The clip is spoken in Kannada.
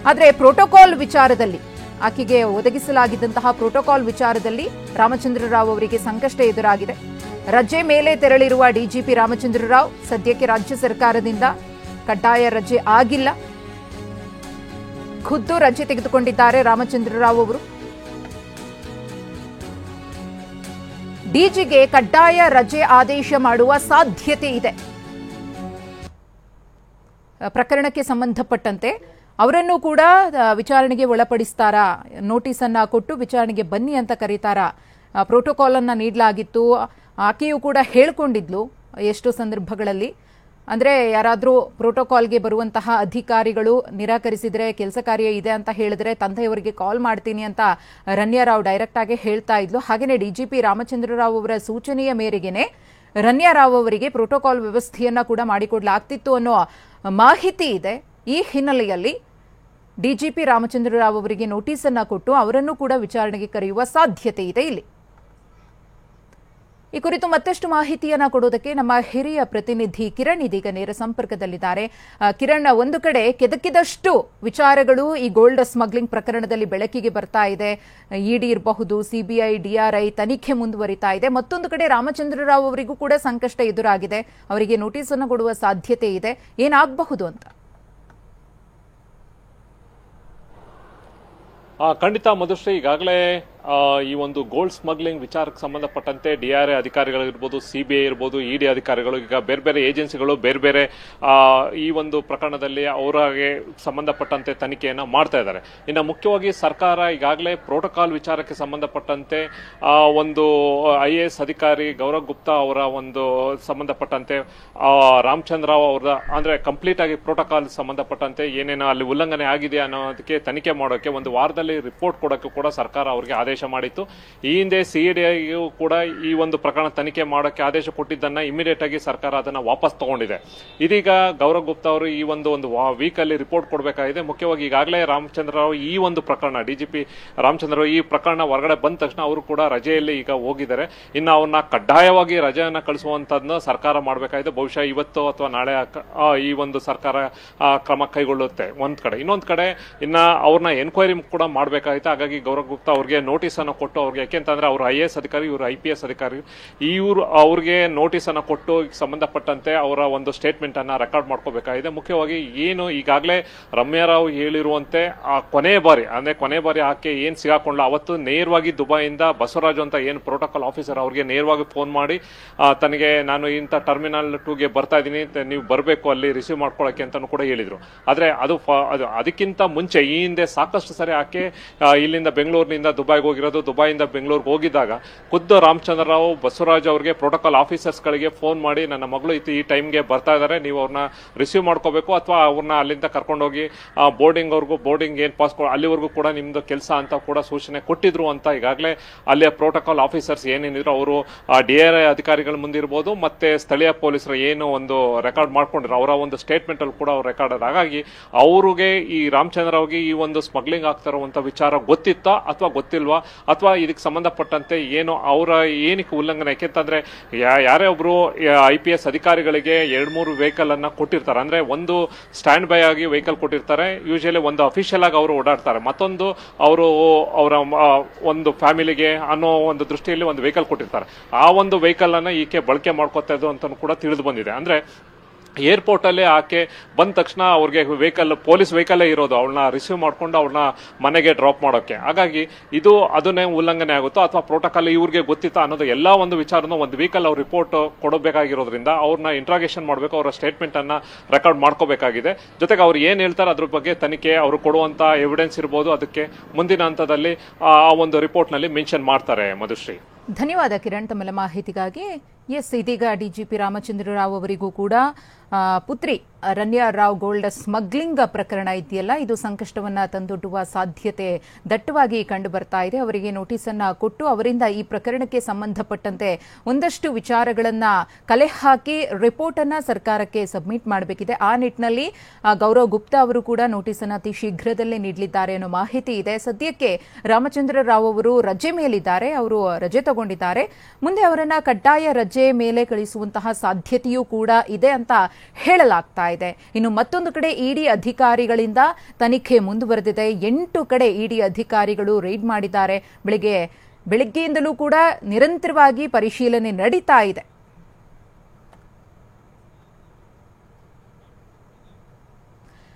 ಆದರೆ ಪ್ರೋಟೋಕಾಲ್ ವಿಚಾರದಲ್ಲಿ ಆಕೆಗೆ ಒದಗಿಸಲಾಗಿದ್ದಂತಹ ಪ್ರೋಟೋಕಾಲ್ ವಿಚಾರದಲ್ಲಿ ರಾಮಚಂದ್ರ ರಾವ್ ಅವರಿಗೆ ಸಂಕಷ್ಟ ಎದುರಾಗಿದೆ. ರಜೆ ಮೇಲೆ ತೆರಳಿರುವ ಡಿಜಿಪಿ ರಾಮಚಂದ್ರ ರಾವ್ ಸದ್ಯಕ್ಕೆ ರಾಜ್ಯ ಸರ್ಕಾರದಿಂದ ಕಡ್ಡಾಯ ರಜೆ ಆಗಿಲ್ಲ. ಖುದ್ದು ರಜೆ ತೆಗೆದುಕೊಂಡಿದ್ದಾರೆ ರಾಮಚಂದ್ರ ರಾವ್ ಅವರು. ಡಿಜಿಗೆ ಕಡ್ಡಾಯ ರಜೆ ಆದೇಶ ಮಾಡುವ ಸಾಧ್ಯತೆ ಇದೆ. ಪ್ರಕರಣಕ್ಕೆ ಸಂಬಂಧಪಟ್ಟಂತೆ ಅವರನ್ನು ಕೂಡ ವಿಚಾರಣೆಗೆ ಒಳಪಡಿಸ್ತಾರಾ, ನೋಟಿಸ್ ಅನ್ನ ಕೊಟ್ಟು ವಿಚಾರಣೆಗೆ ಬನ್ನಿ ಅಂತ ಕರೀತಾರಾ? ಪ್ರೋಟೋಕಾಲ್ ಅನ್ನ ನೀಡಲಾಗಿತ್ತು. ಆಕೆಯೂ ಕೂಡ ಹೇಳ್ಕೊಂಡಿದ್ಲು ಎಷ್ಟು ಸಂದರ್ಭಗಳಲ್ಲಿ. ಅಂದ್ರೆ ಯಾರಾದ್ರೂ ಪ್ರೋಟೋಕಾಲ್ಗೆ ಬರುವಂತಹ ಅಧಿಕಾರಿಗಳು ನಿರಾಕರಿಸಿದ್ರೆ, ಕೆಲಸ ಕಾರ್ಯ ಇದೆ ಅಂತ ಹೇಳಿದ್ರೆ ತಂದೆಯವರಿಗೆ ಕಾಲ್ ಮಾಡ್ತೀನಿ ಅಂತ ರನ್ಯಾ ರಾವ್ ಡೈರೆಕ್ಟ್ ಆಗಿ ಹೇಳ್ತಾ ಇದ್ಲು. ಹಾಗೇನೆ ಡಿಜಿಪಿ ರಾಮಚಂದ್ರ ರಾವ್ ಅವರ ಸೂಚನೆಯ ಮೇರೆಗೆನೆ ರನ್ಯಾ ರಾವ್ ಅವರಿಗೆ ಪ್ರೋಟೋಕಾಲ್ ವ್ಯವಸ್ಥೆಯನ್ನ ಕೂಡ ಮಾಡಿಕೊಡ್ಲಾಗ್ತಿತ್ತು ಅನ್ನೋ ಮಾಹಿತಿ ಇದೆ. ಈ ಹಿನ್ನೆಲೆಯಲ್ಲಿ ಡಿಜಿಪಿ ರಾಮಚಂದ್ರ ರಾವ್ ಅವರಿಗೆ ನೋಟಿಸ್ ಅನ್ನ ಕೊಟ್ಟು ಅವರನ್ನು ಕೂಡ ವಿಚಾರಣೆಗೆ ಕರೆಯುವ ಸಾಧ್ಯತೆ ಇದೆ. ಇಲ್ಲಿ ಈ ಕುರಿತು ಮತ್ತಷ್ಟು ಮಾಹಿತಿಯನ್ನ ಕೊಡೋದಕ್ಕೆ ನಮ್ಮ ಹಿರಿಯ ಪ್ರತಿನಿಧಿ ಕಿರಣ್ ಇದೀಗ ನೇರ ಸಂಪರ್ಕದಲ್ಲಿದ್ದಾರೆ. ಕಿರಣ್, ಒಂದು ಕಡೆ ಕೆದಕಿದಷ್ಟು ವಿಚಾರಗಳು ಈ ಗೋಲ್ಡ್ ಸ್ಮಗ್ಲಿಂಗ್ ಪ್ರಕರಣದಲ್ಲಿ ಬೆಳಕಿಗೆ ಬರ್ತಾ ಇದೆ. ಇಡಿ ಇರಬಹುದು, ಸಿಬಿಐ, ಡಿಆರ್ಐ ತನಿಖೆ ಮುಂದುವರಿತಾ ಇದೆ. ಮತ್ತೊಂದು ಕಡೆ ರಾಮಚಂದ್ರ ರಾವ್ ಅವರಿಗೂ ಕೂಡ ಸಂಕಷ್ಟ ಎದುರಾಗಿದೆ. ಅವರಿಗೆ ನೋಟಿಸ್ ಅನ್ನು ಕೊಡುವ ಸಾಧ್ಯತೆ ಇದೆ. ಏನಾಗಬಹುದು ಅಂತ? ಖಂಡಿತ ಮಧುಶ್ರೀ, ಈಗಾಗಲೇ ಈ ಒಂದು ಗೋಲ್ಡ್ ಸ್ಮಗ್ಲಿಂಗ್ ವಿಚಾರಕ್ಕೆ ಸಂಬಂಧಪಟ್ಟಂತೆ ಡಿಆರ್ಐ ಅಧಿಕಾರಿಗಳಿರ್ಬೋದು, ಸಿಬಿಐ ಇರ್ಬೋದು, ಇಡಿ ಅಧಿಕಾರಿಗಳು, ಈಗ ಬೇರೆ ಬೇರೆ ಏಜೆನ್ಸಿಗಳು ಬೇರೆ ಬೇರೆ ಈ ಒಂದು ಪ್ರಕರಣದಲ್ಲಿ ಅವರಿಗೆ ಸಂಬಂಧಪಟ್ಟಂತೆ ತನಿಖೆಯನ್ನು ಮಾಡ್ತಾ ಇದ್ದಾರೆ. ಇನ್ನು ಮುಖ್ಯವಾಗಿ ಸರ್ಕಾರ ಈಗಾಗಲೇ ಪ್ರೋಟೋಕಾಲ್ ವಿಚಾರಕ್ಕೆ ಸಂಬಂಧಪಟ್ಟಂತೆ ಒಂದು IAS ಅಧಿಕಾರಿ ಗೌರವ್ ಗುಪ್ತಾ ಅವರ ಒಂದು ಸಂಬಂಧಪಟ್ಟಂತೆ ರಾಮಚಂದ್ರ ರಾವ್ ಅವರ ಅಂದ್ರೆ ಕಂಪ್ಲೀಟ್ ಆಗಿ ಪ್ರೋಟೋಕಾಲ್ ಸಂಬಂಧಪಟ್ಟಂತೆ ಏನೇನೋ ಅಲ್ಲಿ ಉಲ್ಲಂಘನೆ ಆಗಿದೆ ಅನ್ನೋದಕ್ಕೆ ತನಿಖೆ ಮಾಡೋಕೆ ಒಂದು ವಾರದಲ್ಲಿ ರಿಪೋರ್ಟ್ ಕೊಡೋಕೆ ಕೂಡ ಸರ್ಕಾರ ಅವರಿಗೆ ಆದೇಶ ಮಾಡಿತ್ತು. ಈ ಹಿಂದೆ ಸಿಐಡಿಗೂ ಕೂಡ ಈ ಒಂದು ಪ್ರಕರಣ ತನಿಖೆ ಮಾಡೋಕೆ ಆದೇಶ ಕೊಟ್ಟಿದ್ದನ್ನ ಇಮಿಡಿಯೇಟ್ ಆಗಿ ಸರ್ಕಾರ ಅದನ್ನ ವಾಪಸ್ ತಗೊಂಡಿದೆ. ಇದೀಗ ಗೌರವ್ ಗುಪ್ತಾ ಅವರು ಈ ಒಂದು ವೀಕ್ ಅಲ್ಲಿ ರಿಪೋರ್ಟ್ ಕೊಡಬೇಕಾಗಿದೆ. ಮುಖ್ಯವಾಗಿ ಈಗಾಗಲೇ ರಾಮಚಂದ್ರ ರಾವ್ ಈ ಒಂದು ಪ್ರಕರಣ ಡಿಜಿಪಿ ರಾಮಚಂದ್ರ ರಾವ್ ಈ ಪ್ರಕರಣ ಹೊರಗಡೆ ಬಂದ ತಕ್ಷಣ ಅವರು ಕೂಡ ರಜೆಯಲ್ಲಿ ಈಗ ಹೋಗಿದ್ದಾರೆ. ಇನ್ನು ಅವ್ರನ್ನ ಕಡ್ಡಾಯವಾಗಿ ರಜೆಯನ್ನ ಕಳಿಸುವಂತದನ್ನ ಸರ್ಕಾರ ಮಾಡಬೇಕಾಗಿದೆ. ಬಹುಶಃ ಇವತ್ತು ಅಥವಾ ನಾಳೆ ಈ ಒಂದು ಸರ್ಕಾರ ಕ್ರಮ ಕೈಗೊಳ್ಳುತ್ತೆ ಒಂದ್ ಕಡೆ. ಇನ್ನೊಂದ್ ಕಡೆ ಇನ್ನ ಅವ್ರನ್ನ ಎನ್ಕ್ವೈರಿ ಕೂಡ ಮಾಡಬೇಕಾಗಿತ್ತು. ಹಾಗಾಗಿ ಗೌರವ್ ಗುಪ್ತಾ ಅವ್ರಿಗೆ ನೋಟಿಸ್ ಅನ್ನು ಕೊಟ್ಟು ಅವ್ರಿಗೆ, ಯಾಕೆಂತಂದ್ರೆ ಅವರು IAS ಅಧಿಕಾರಿ, ಇವರು IPS ಅಧಿಕಾರಿ, ಇವರು ಅವ್ರಿಗೆ ನೋಟಿಸ್ ಅನ್ನು ಕೊಟ್ಟು ಸಂಬಂಧಪಟ್ಟಂತೆ ಅವರ ಒಂದು ಸ್ಟೇಟ್ಮೆಂಟ್ ಅನ್ನ ರೆಕಾರ್ಡ್ ಮಾಡ್ಕೋಬೇಕಾಗಿದೆ. ಮುಖ್ಯವಾಗಿ ಏನು ಈಗಾಗಲೇ ರಮ್ಯಾ ರಾವ್ ಹೇಳಿರುವಂತೆ ಕೊನೆ ಬಾರಿ ಆಕೆ ಏನ್ ಸಿಗಾಕೊಂಡ್ಲ ಅವತ್ತು ನೇರವಾಗಿ ದುಬೈಯಿಂದ ಬಸವರಾಜು ಅಂತ ಏನು ಪ್ರೋಟೋಕಾಲ್ ಆಫೀಸರ್ ಅವ್ರಿಗೆ ನೇರವಾಗಿ ಫೋನ್ ಮಾಡಿ ತನಗೆ ನಾನು ಇಂಥ ಟರ್ಮಿನಲ್ 2ಗೆ ಬರ್ತಾ ಇದ್ದೀನಿ, ನೀವು ಬರಬೇಕು ಅಲ್ಲಿ ರಿಸೀವ್ ಮಾಡ್ಕೊಳಕ್ಕೆ ಅಂತಾನು ಕೂಡ ಹೇಳಿದ್ರು. ಆದ್ರೆ ಅದಕ್ಕಿಂತ ಮುಂಚೆ ಈ ಹಿಂದೆ ಸಾಕಷ್ಟು ಸರಿ ಆಕೆ ಇಲ್ಲಿಂದ ಬೆಂಗಳೂರಿನಿಂದ ದುಬೈಗೆ ಹೋಗಿರೋದು, ದುಬೈಯಿಂದ ಬೆಂಗಳೂರಿಗೆ ಹೋಗಿದ್ದಾಗ ಖುದ್ದು ರಾಮಚಂದ್ರ ರಾವ್ ಬಸವರಾಜ್ ಅವರಿಗೆ ಪ್ರೋಟೋಕಾಲ್ ಆಫೀಸರ್ಸ್ ಗಳಿಗೆ ಫೋನ್ ಮಾಡಿ ನನ್ನ ಮಗಳು ಈ ಟೈಮ್ಗೆ ಬರ್ತಾ ಇದ್ದಾರೆ, ನೀವು ಅವ್ರನ್ನ ರಿಸೀವ್ ಮಾಡ್ಕೋಬೇಕು ಅಥವಾ ಅವ್ರನ್ನ ಅಲ್ಲಿಂದ ಕರ್ಕೊಂಡೋಗಿ ಬೋರ್ಡಿಂಗ್ ಏನ್ ಪಾಸ್ ಅಲ್ಲಿವರೆಗೂ ಕೂಡ ನಿಮ್ದು ಕೆಲಸ ಅಂತ ಕೂಡ ಸೂಚನೆ ಕೊಟ್ಟಿದ್ರು ಅಂತ ಈಗಾಗಲೇ ಅಲ್ಲಿಯ ಪ್ರೋಟೋಕಾಲ್ ಆಫೀಸರ್ಸ್ ಏನೇನಿದ್ರು ಅವರು DRI ಅಧಿಕಾರಿಗಳ ಮುಂದಿರ್ಬೋದು ಮತ್ತೆ ಸ್ಥಳೀಯ ಪೊಲೀಸರು ಏನು ಒಂದು ರೆಕಾರ್ಡ್ ಮಾಡ್ಕೊಂಡಿದ್ರು ಅವರ ಒಂದು ಸ್ಟೇಟ್ಮೆಂಟ್ ಅಲ್ಲಿ ಕೂಡ ಅವ್ರು ರೆಕಾರ್ಡ್ ಆದ. ಹಾಗಾಗಿ ಅವ್ರಿಗೆ ಈ ರಾಮಚಂದ್ರ ರಾವ್ಗೆ ಈ ಒಂದು ಸ್ಮಗ್ಲಿಂಗ್ ಆಗ್ತಾ ಇರುವಂತ ವಿಚಾರ ಗೊತ್ತಿತ್ತಾ ಅಥವಾ ಗೊತ್ತಿಲ್ವಾ, ಅಥವಾ ಇದಕ್ಕೆ ಸಂಬಂಧಪಟ್ಟಂತೆ ಏನು ಅವರ ಏನಕ್ಕೆ ಉಲ್ಲಂಘನೆ, ಯಾಕೆಂತಂದ್ರೆ ಯಾರೇ ಒಬ್ರು IPS ಅಧಿಕಾರಿಗಳಿಗೆ 2-3 ವೆಹಿಕಲ್ ಅನ್ನ ಕೊಟ್ಟಿರ್ತಾರೆ. ಅಂದ್ರೆ ಒಂದು ಸ್ಟ್ಯಾಂಡ್ ಬೈ ಆಗಿ ವೆಹಿಕಲ್ ಕೊಟ್ಟಿರ್ತಾರೆ, ಯೂಶಲಿ ಒಂದು ಅಫಿಷಿಯಲ್ ಆಗಿ ಅವರು ಓಡಾಡ್ತಾರೆ, ಮತ್ತೊಂದು ಅವರು ಅವರ ಒಂದು ಫ್ಯಾಮಿಲಿಗೆ ಅನ್ನೋ ಒಂದು ದೃಷ್ಟಿಯಲ್ಲಿ ಒಂದು ವೆಹಿಕಲ್ ಕೊಟ್ಟಿರ್ತಾರೆ. ಆ ಒಂದು ವೆಹಿಕಲ್ ಅನ್ನ ಈಕೆ ಬಳಕೆ ಮಾಡ್ಕೊತಾ ಇದ್ದು ಅಂತ ಕೂಡ ತಿಳಿದು ಬಂದಿದೆ. ಅಂದ್ರೆ ಏರ್ಪೋರ್ಟ್ ಅಲ್ಲಿ ಆಕೆ ಬಂದ ತಕ್ಷಣ ಅವ್ರಿಗೆ ಪೊಲೀಸ್ ವೆಹಿಕಲ್ ಇರೋದು, ಅವಳನ್ನ ರಿಸೀವ್ ಮಾಡ್ಕೊಂಡು ಅವ್ರನ್ನ ಮನೆಗೆ ಡ್ರಾಪ್ ಮಾಡೋಕೆ. ಹಾಗಾಗಿ ಇದು ಅದನ್ನೇ ಉಲ್ಲಂಘನೆ ಆಗುತ್ತೋ ಅಥವಾ ಪ್ರೋಟೋಕಾಲ್ ಇವ್ರಿಗೆ ಗೊತ್ತಿತ್ತಾ ಅನ್ನೋದು ಎಲ್ಲಾ ಒಂದು ವಿಚಾರನ ಒಂದು ವೀಕಲ್ ಅವ್ರ ರಿಪೋರ್ಟ್ ಕೊಡಬೇಕಾಗಿರೋದ್ರಿಂದ ಅವ್ರನ್ನ ಇಂಟ್ರಾಗೇಷನ್ ಮಾಡಬೇಕು, ಅವರ ಸ್ಟೇಟ್ಮೆಂಟ್ ಅನ್ನ ರೆಕಾರ್ಡ್ ಮಾಡ್ಕೋಬೇಕಾಗಿದೆ. ಜೊತೆಗೆ ಅವ್ರು ಏನ್ ಹೇಳ್ತಾರೆ ಅದ್ರ ಬಗ್ಗೆ ತನಿಖೆ, ಅವರು ಕೊಡುವಂತ ಎವಿಡೆನ್ಸ್ ಇರ್ಬೋದು, ಅದಕ್ಕೆ ಮುಂದಿನ ಹಂತದಲ್ಲಿ ಆ ಒಂದು ರಿಪೋರ್ಟ್ ನಲ್ಲಿ ಮೆನ್ಷನ್ ಮಾಡ್ತಾರೆ. ಮಧುಶ್ರೀ, ಧನ್ಯವಾದ ಕಿರಣ್ ತಮ್ಮೆಲ್ಲ ಮಾಹಿತಿಗಾಗಿ. ಇದೀಗ ಡಿಜಿಪಿ ರಾಮಚಂದ್ರ ರಾವ್ ಅವರಿಗೂ ಕೂಡ ಪುತ್ರಿ ರನ್ಯಾ ರಾವ್ ಗೋಲ್ಡ್ ಸ್ಮಗ್ಲಿಂಗ್ ಪ್ರಕರಣ ಇದೆಯಲ್ಲ, ಇದು ಸಂಕಷ್ಟವನ್ನ ತಂದೊಡ್ಡುವ ಸಾಧ್ಯತೆ ದಟ್ಟವಾಗಿ ಕಂಡು ಬರ್ತಾ ಇದೆ. ಅವರಿಗೆ ನೋಟಿಸ್ ಅನ್ನ ಕೊಟ್ಟು ಅವರಿಂದ ಈ ಪ್ರಕರಣಕ್ಕೆ ಸಂಬಂಧಪಟ್ಟಂತೆ ಒಂದಷ್ಟು ವಿಚಾರಗಳನ್ನ ಕಲೆ ಹಾಕಿ ರಿಪೋರ್ಟ್ ಅನ್ನ ಸರ್ಕಾರಕ್ಕೆ ಸಬ್ಮಿಟ್ ಮಾಡಬೇಕಿದೆ. ಆ ನಿಟ್ಟಿನಲ್ಲಿ ಗೌರವ್ ಗುಪ್ತಾ ಅವರು ಕೂಡ ನೋಟಿಸ್ ಅನ್ನ ಅತಿ ಶೀಘ್ರದಲ್ಲೇ ನೀಡಲಿದ್ದಾರೆ ಅನ್ನೋ ಮಾಹಿತಿ ಇದೆ. ಸದ್ಯಕ್ಕೆ ರಾಮಚಂದ್ರ ರಾವ್ ಅವರು ರಜೆ ಮೇಲಿದ್ದಾರೆ, ಅವರು ರಜೆ ತಗೊಂಡಿದ್ದಾರೆ. ಮುಂದೆ ಅವರನ್ನ ಕಡ್ಡಾಯ ರಜೆ ರಜೆ ಮೇಲೆ ಕಳಿಸುವಂತಹ ಸಾಧ್ಯತೆಯೂ ಕೂಡ ಇದೆ ಅಂತ ಹೇಳಲಾಗ್ತಾ ಇದೆ. ಇನ್ನು ಮತ್ತೊಂದು ಕಡೆ ಇಡಿ ಅಧಿಕಾರಿಗಳಿಂದ ತನಿಖೆ ಮುಂದುವರೆದಿದೆ. 8 ಕಡೆ ಇಡಿ ಅಧಿಕಾರಿಗಳು ರೈಡ್ ಮಾಡಿದ್ದಾರೆ. ಬೆಳಗ್ಗೆಯಿಂದಲೂ ಕೂಡ ನಿರಂತರವಾಗಿ ಪರಿಶೀಲನೆ ನಡೀತಾ ಇದೆ.